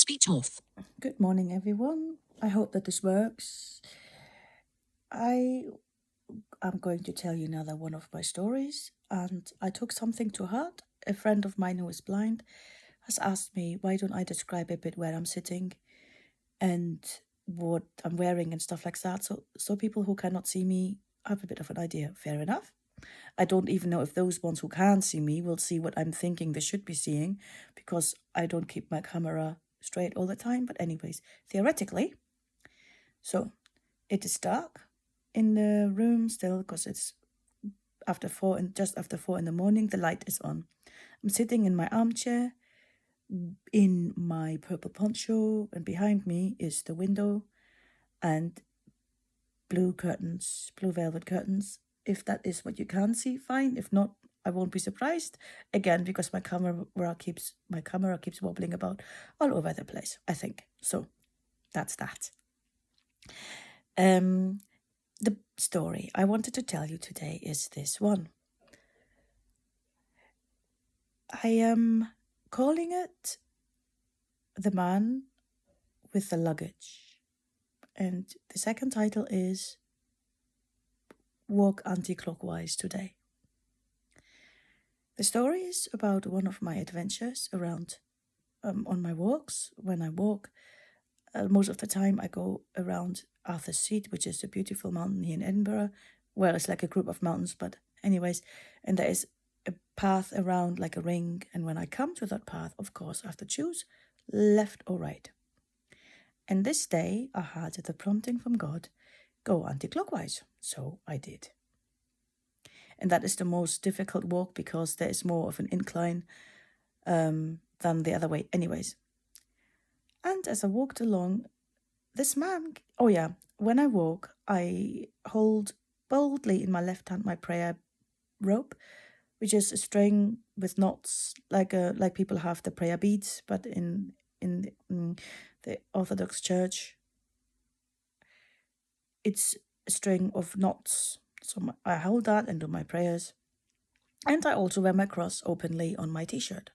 Speech off. Good morning, everyone. I hope that this works. I am going to tell you another one of my stories, and I took something to heart. A friend of mine who is blind has asked me, why don't I describe a bit where I'm sitting and what I'm wearing and stuff like that, so people who cannot see me have a bit of an idea. Fair enough. I don't even know if those ones who can't see me will see what I'm thinking they should be seeing, because I don't keep my camera straight all the time. But anyways, theoretically, so it is dark in the room still, because it's after 4 and just after 4 in the morning. The light is on. I'm sitting in my armchair in my purple poncho, and behind me is the window and blue curtains, blue velvet curtains. If that is what you can see, fine. If not, I won't be surprised. Again, because my camera keeps wobbling about all over the place, I think. So that's that. The story I wanted to tell you today is this one. I am calling it The Man with the Luggage. And the second title is Walk Anti-Clockwise Today. The story is about one of my adventures around on my walks. When I walk, most of the time I go around Arthur's Seat, which is a beautiful mountain here in Edinburgh. Well, it's like a group of mountains, but anyways, and there is a path around like a ring. And when I come to that path, of course, I have to choose left or right. And this day I had the prompting from God, go anti-clockwise. So I did. And that is the most difficult walk because there is more of an incline than the other way. Anyways. And as I walked along, this man, when I walk, I hold boldly in my left hand my prayer rope, which is a string with knots, like people have the prayer beads, but in the Orthodox Church, it's a string of knots. So I hold that and do my prayers. And I also wear my cross openly on my t-shirt.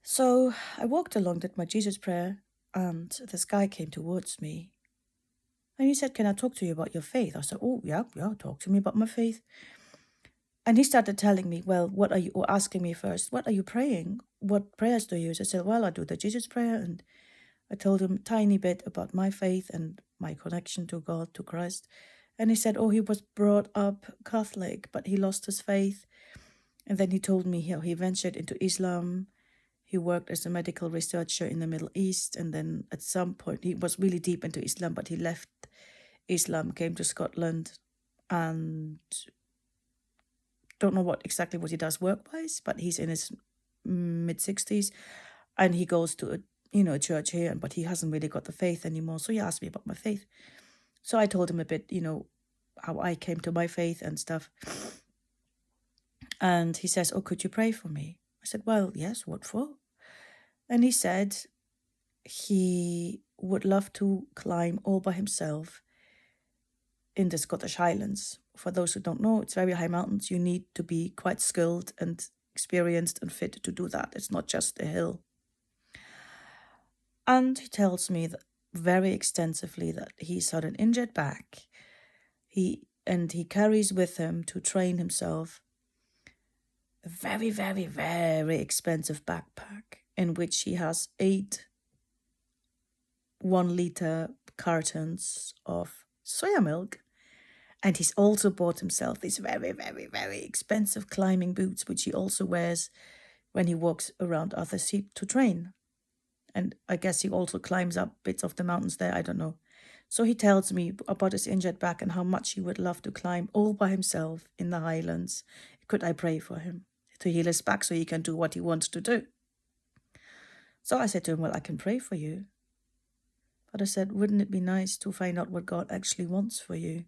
So I walked along, did my Jesus prayer, and this guy came towards me. And he said, can I talk to you about your faith? I said, oh, yeah, talk to me about my faith. And he started telling me, well, asking me first, what are you praying? What prayers do you use? I said, well, I do the Jesus prayer. And I told him a tiny bit about my faith and my connection to God, to Christ. And he said, oh, he was brought up Catholic, but he lost his faith. And then he told me how he ventured into Islam. He worked as a medical researcher in the Middle East. And then at some point, he was really deep into Islam, but he left Islam, came to Scotland, and don't know what he does work-wise, but he's in his mid-60s, and he goes to a church here, but he hasn't really got the faith anymore. So he asked me about my faith. So I told him a bit, how I came to my faith and stuff. And he says, oh, could you pray for me? I said, well, yes, what for? And he said he would love to climb all by himself in the Scottish Highlands. For those who don't know, it's very high mountains. You need to be quite skilled and experienced and fit to do that. It's not just a hill. And he tells me that very extensively that he's had an injured back. He carries with him to train himself a very, very, very expensive backpack in which he has 8 1-liter cartons of soya milk. And he's also bought himself these very, very, very expensive climbing boots, which he also wears when he walks around Arthur's Seat to train. And I guess he also climbs up bits of the mountains there, I don't know. So he tells me about his injured back and how much he would love to climb all by himself in the Highlands. Could I pray for him to heal his back so he can do what he wants to do? So I said to him, well, I can pray for you. But I said, wouldn't it be nice to find out what God actually wants for you?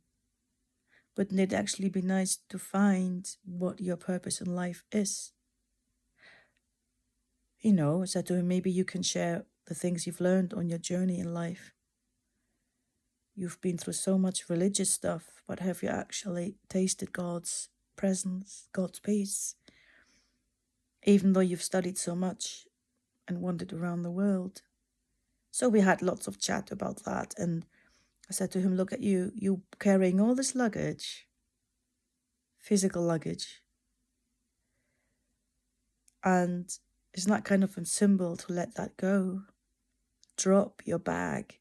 Wouldn't it actually be nice to find what your purpose in life is? I said to him, maybe you can share the things you've learned on your journey in life. You've been through so much religious stuff, but have you actually tasted God's presence, God's peace? Even though you've studied so much, and wandered around the world. So we had lots of chat about that, and I said to him, look at you carrying all this luggage, physical luggage, and isn't that kind of a symbol to let that go? Drop your bag.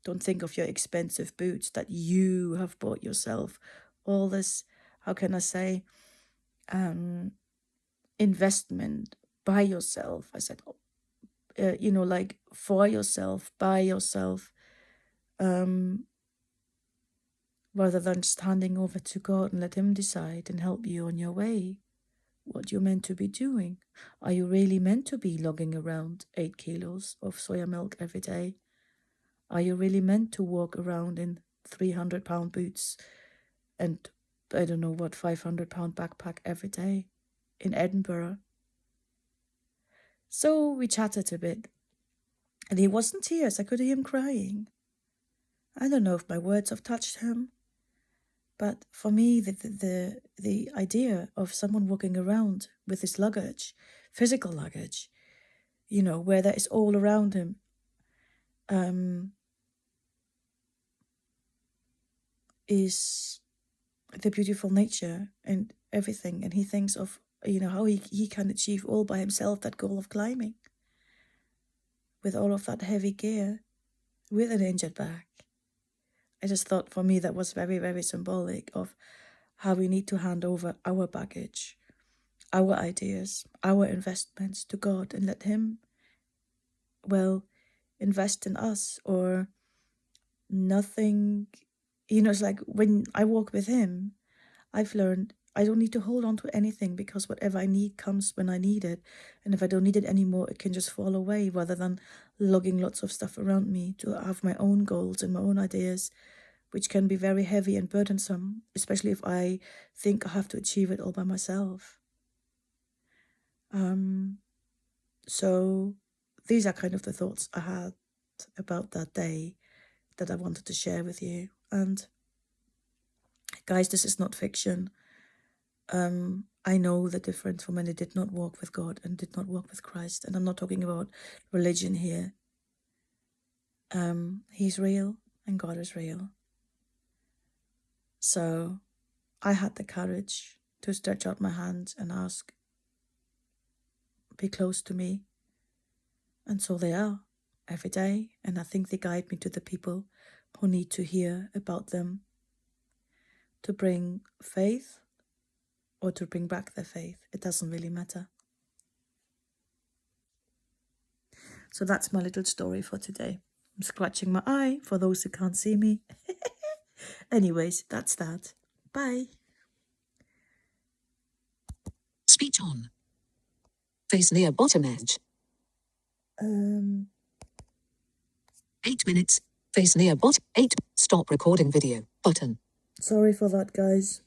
Don't think of your expensive boots that you have bought yourself. All this, how can I say, investment by yourself. I said, like for yourself, by yourself, rather than just handing over to God and let him decide and help you on your way, what you're meant to be doing. Are you really meant to be lugging around 8 kilos of soya milk every day? Are you really meant to walk around in 300-pound boots and, I don't know what, 500-pound backpack every day in Edinburgh? So we chatted a bit, and he was in tears. I could hear him crying. I don't know if my words have touched him, but for me, the idea of someone walking around with his luggage, physical luggage, where that is all around him, is the beautiful nature and everything. And he thinks of, how he can achieve all by himself that goal of climbing with all of that heavy gear with an injured back. I just thought for me that was very, very symbolic of how we need to hand over our baggage, our ideas, our investments to God and let him, invest in us, or nothing. It's like when I walk with him, I've learned I don't need to hold on to anything, because whatever I need comes when I need it. And if I don't need it anymore, it can just fall away, rather than lugging lots of stuff around me to have my own goals and my own ideas, which can be very heavy and burdensome, especially if I think I have to achieve it all by myself. So these are kind of the thoughts I had about that day that I wanted to share with you. And guys, this is not fiction. I know the difference from when they did not walk with God and did not walk with Christ. And I'm not talking about religion here. He's real and God is real. So I had the courage to stretch out my hands and ask, be close to me. And so they are every day. And I think they guide me to the people who need to hear about them, to bring faith or to bring back their faith. It doesn't really matter. So that's my little story for today. I'm scratching my eye for those who can't see me. Anyways, that's that. Bye. Speech on. Face near bottom edge. 8 minutes. Face near bottom. 8. Stop recording video button. Sorry for that, guys.